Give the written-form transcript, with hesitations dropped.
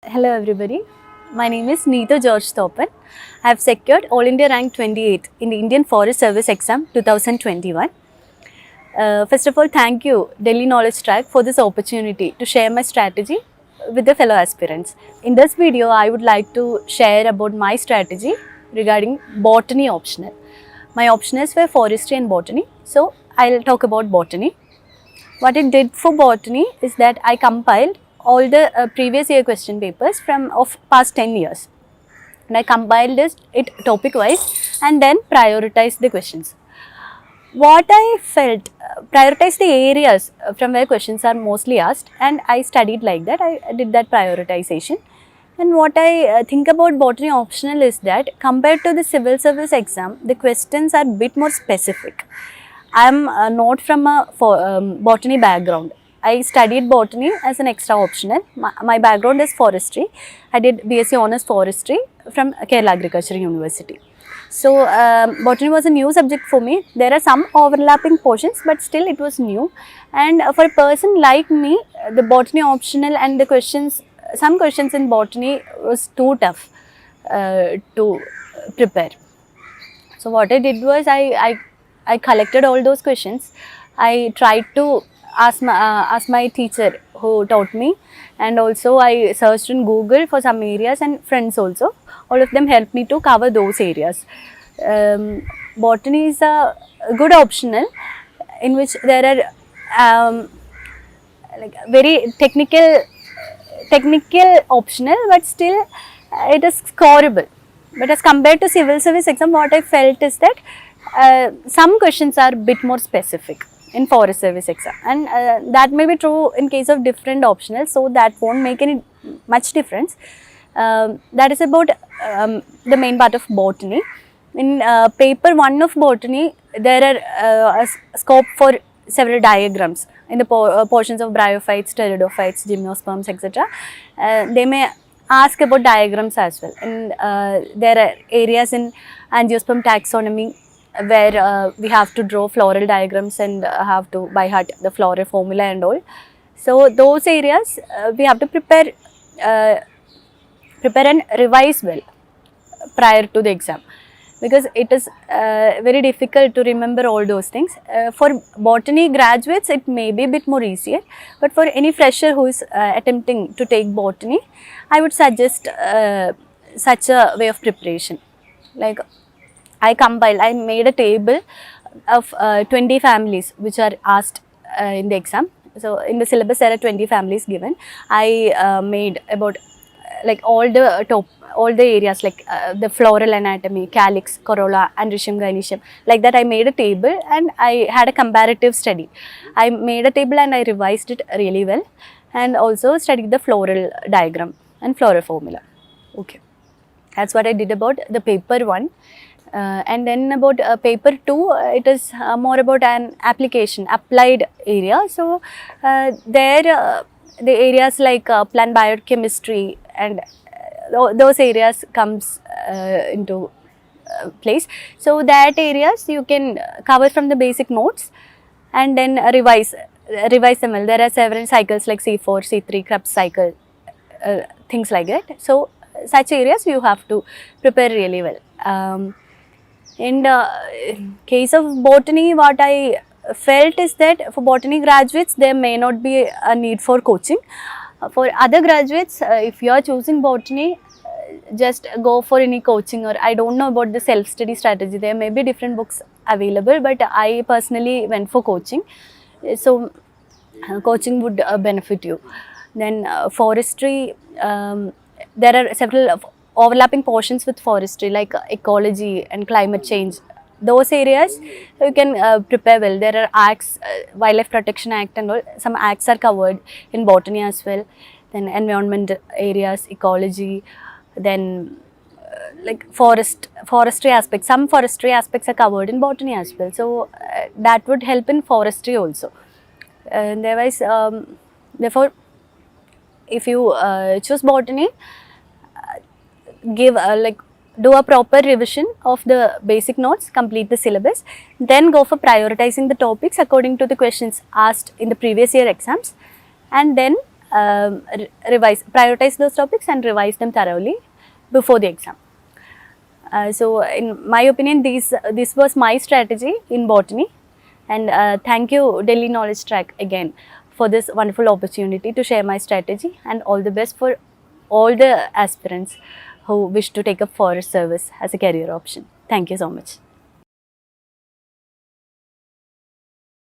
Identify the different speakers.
Speaker 1: Hello everybody, my name is Neethu George Thoppan. I have secured All India rank 28 in the Indian Forest Service Exam 2021. First of all, thank you Delhi Knowledge Track for this opportunity to share my strategy with the fellow aspirants. In this video, I would like to share about my strategy regarding Botany Optional. My optionals were Forestry and Botany, so I'll talk about Botany. What I did for Botany is that I compiled all the previous year question papers of past 10 years, and I compiled it topic wise and then prioritized the questions. What I felt, prioritized the areas from where questions are mostly asked, and I studied like that. I did that prioritization. And what I think about Botany Optional is that compared to the civil service exam, the questions are a bit more specific. I am not from a botany background. I studied botany as an extra optional. My background is forestry. I did BSc Honours Forestry from Kerala Agriculture University. So, botany was a new subject for me. There are some overlapping portions, but still it was new. And for a person like me, the botany optional and the questions, some questions in botany was too tough to prepare. So, what I did was I collected all those questions. I tried to ask my teacher who taught me, and also I searched in Google for some areas, and friends also. All of them helped me to cover those areas. Botany is a good optional in which there are like very technical optional, but still it is scoreable. But as compared to civil service exam, what I felt is that some questions are a bit more specific in forest service exam, and that may be true in case of different optionals, so that won't make any much difference. That is about the main part of botany. In paper 1 of botany, there are a scope for several diagrams in the portions of bryophytes, pteridophytes, gymnosperms, etc. They may ask about diagrams as well, and there are areas in angiosperm taxonomy where we have to draw floral diagrams and have to by heart the floral formula and all. So those areas we have to prepare and revise well prior to the exam, because it is very difficult to remember all those things. For botany graduates, it may be a bit more easier, but for any fresher who is attempting to take botany, I would suggest such a way of preparation. Like I made a table of 20 families which are asked in the exam. So in the syllabus there are 20 families given. I made about like all the areas like the floral anatomy, calyx, corolla, androecium, gynoecium. Like that I made a table and I had a comparative study. I made a table and I revised it really well, and also studied the floral diagram and floral formula. Okay, that's what I did about the paper 1. And then about paper 2, it is more about an applied area. So there the areas like plant biochemistry and those areas comes into place. So that areas you can cover from the basic notes and then revise them well. There are several cycles like C4, C3, Krebs cycle, things like that. So such areas you have to prepare really well. In case of botany, what I felt is that for botany graduates, there may not be a need for coaching. For other graduates, if you are choosing botany, just go for any coaching, or I don't know about the self-study strategy. There may be different books available, but I personally went for coaching. So, coaching would benefit you. Then forestry, there are several overlapping portions with forestry like ecology and climate change. Those areas you can prepare well. There are acts, Wildlife Protection Act and all, some acts are covered in botany as well. Then environment areas, ecology, then like forestry aspects. Some forestry aspects are covered in botany as well. So that would help in forestry also. Therefore, if you choose botany, do a proper revision of the basic notes, complete the syllabus, then go for prioritizing the topics according to the questions asked in the previous year exams, and then prioritize those topics and revise them thoroughly before the exam. So in my opinion, this was my strategy in botany, and thank you Delhi Knowledge Track again for this wonderful opportunity to share my strategy, and all the best for all the aspirants who wish to take up forest service as a career option. Thank you so much.